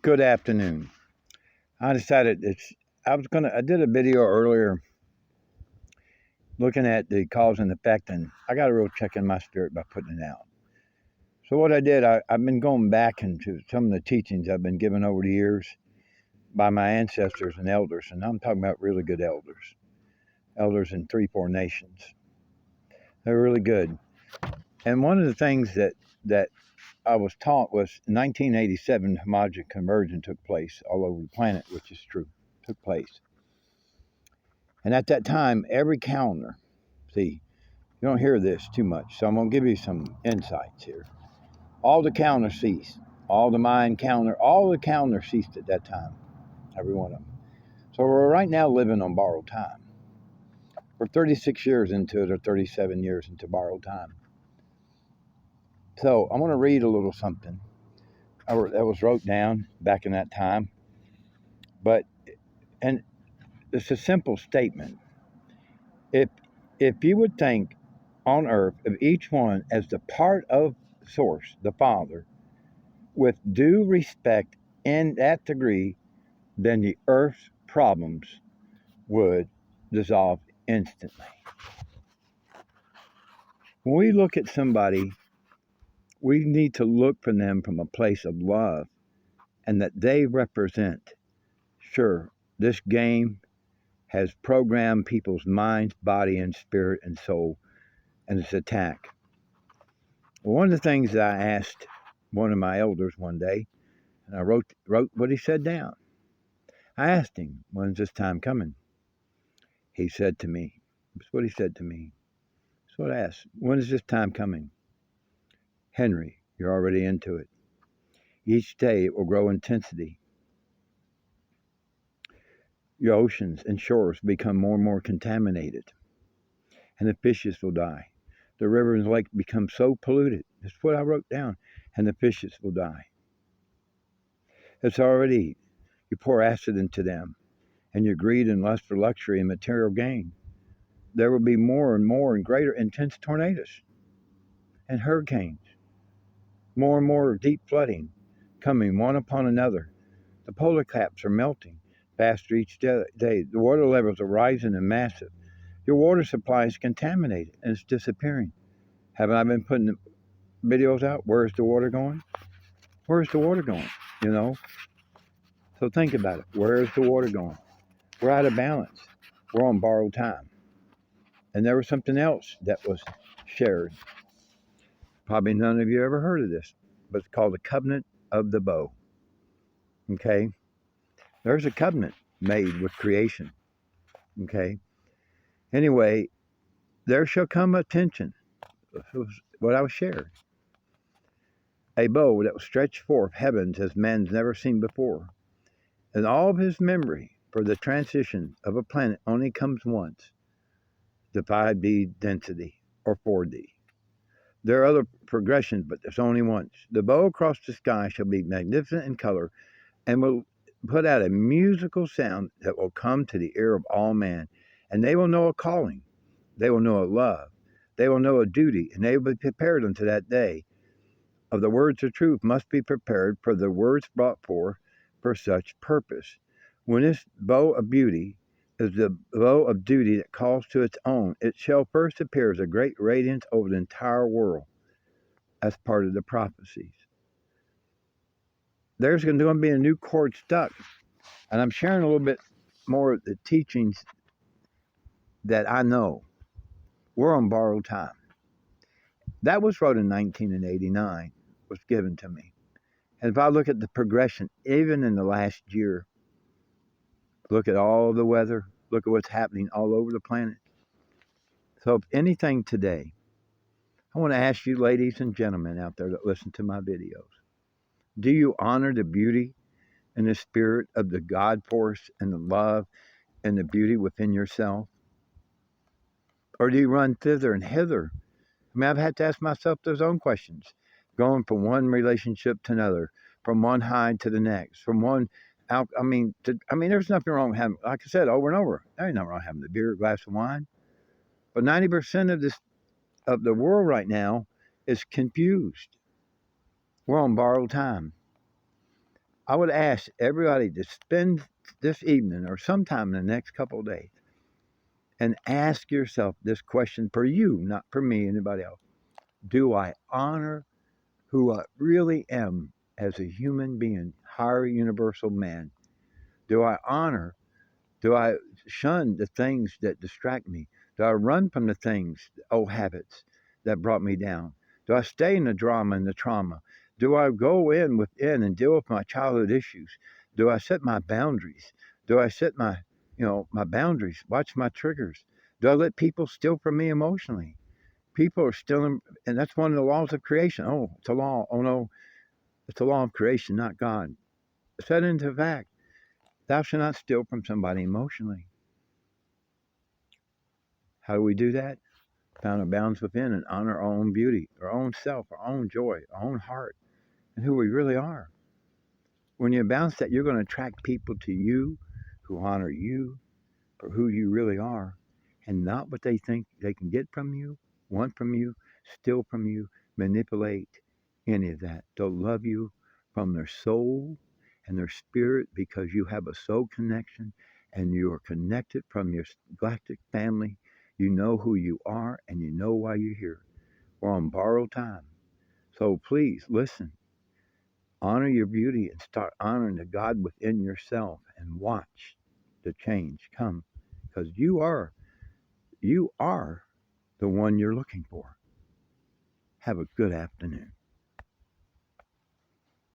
Good afternoon. I decided I did a video earlier looking at the cause and effect, and I got a real check in my spirit by putting it out. So what I did, I've been going back into some of the teachings I've been given over the years by my ancestors and elders, and I'm talking about really good elders in 3, 4 nations. They're really good. And one of the things that I was taught was in 1987, homogeneous conversion took place all over the planet, which is true, took place. And at that time, every calendar, see, you don't hear this too much, so I'm going to give you some insights here. All the calendars ceased. All the Mayan calendar, all the calendars ceased at that time, every one of them. So we're right now living on borrowed time. We're 36 years into it, or 37 years into borrowed time. So I'm going to read a little something that was wrote down back in that time. And it's a simple statement. If you would think on earth of each one as the part of Source, the Father, with due respect in that degree, then the earth's problems would dissolve instantly. When we look at somebody, we need to look for them from a place of love and that they represent. Sure, this game has programmed people's minds, body, and spirit and soul, and its attack. One of the things that I asked one of my elders one day, and I wrote what he said down. I asked him, "When's this time coming?" He said to me, "That's what he said to me." So I asked, "When is this time coming?" "Henry, you're already into it. Each day it will grow intensity. Your oceans and shores become more and more contaminated, and the fishes will die. The rivers and lakes become so polluted." That's what I wrote down. "And the fishes will die. It's already, you pour acid into them, and your greed and lust for luxury and material gain. There will be more and more and greater intense tornadoes and hurricanes, more and more deep flooding coming one upon another. The polar caps are melting faster each day. The water levels are rising and massive. Your water supply is contaminated and it's disappearing." Haven't I been putting videos out? Where's the water going? Where's the water going? You know? So think about it. Where's the water going? We're out of balance. We're on borrowed time. And there was something else that was shared. Probably none of you ever heard of this, but it's called the covenant of the bow. Okay? There's a covenant made with creation. Okay? Anyway, there shall come attention. What I was shared. A bow that will stretch forth heavens as man's never seen before. And all of his memory for the transition of a planet only comes once, the 5D density or 4D. There are other progressions, but there's only once. The bow across the sky shall be magnificent in color and will put out a musical sound that will come to the ear of all man. And they will know a calling. They will know a love. They will know a duty, and they will be prepared unto that day. Of the words of truth must be prepared, for the words brought forth for such purpose. When this bow of beauty is the bow of duty that calls to its own, it shall first appear as a great radiance over the entire world as part of the prophecies. There's going to be a new chord struck, and I'm sharing a little bit more of the teachings that I know. We're on borrowed time. That was wrote in 1989, was given to me. And if I look at the progression, even in the last year, look at all the weather, look at what's happening all over the planet. So if anything today, I want to ask you, ladies and gentlemen out there that listen to my videos, do you honor the beauty and the spirit of the God force and the love and the beauty within yourself? Or do you run thither and hither? I mean, I've had to ask myself those own questions, going from one relationship to another, from one high to the next, from one out. There's nothing wrong with having, like I said, over and over. There ain't nothing wrong with having a beer, a glass of wine. But 90% of the world right now is confused. We're on borrowed time. I would ask everybody to spend this evening or sometime in the next couple of days and ask yourself this question for you, not for me, anybody else. Do I honor who I really am as a human being, higher universal man? Do I honor? Do I shun the things that distract me? Do I run from the things, old habits that brought me down? Do I stay in the drama and the trauma? Do I go in within and deal with my childhood issues? Do I set my boundaries? Do I set my boundaries? Watch my triggers. Do I let people steal from me emotionally? People are stealing, and that's one of the laws of creation. Oh, it's a law. Oh no, it's a law of creation, not God. Set into fact. Thou shalt not steal from somebody emotionally. How do we do that? Found our balance within and honor our own beauty, our own self, our own joy, our own heart, and who we really are. When you balance that, you're going to attract people to you who honor you for who you really are and not what they think they can get from you, want from you, steal from you, manipulate, any of that. They'll love you from their soul and their spirit because you have a soul connection and you are connected from your galactic family. You know who you are and you know why you're here. We're on borrowed time. So please listen, honor your beauty and start honoring the God within yourself and watch the change come because you are the one you're looking for. Have a good afternoon.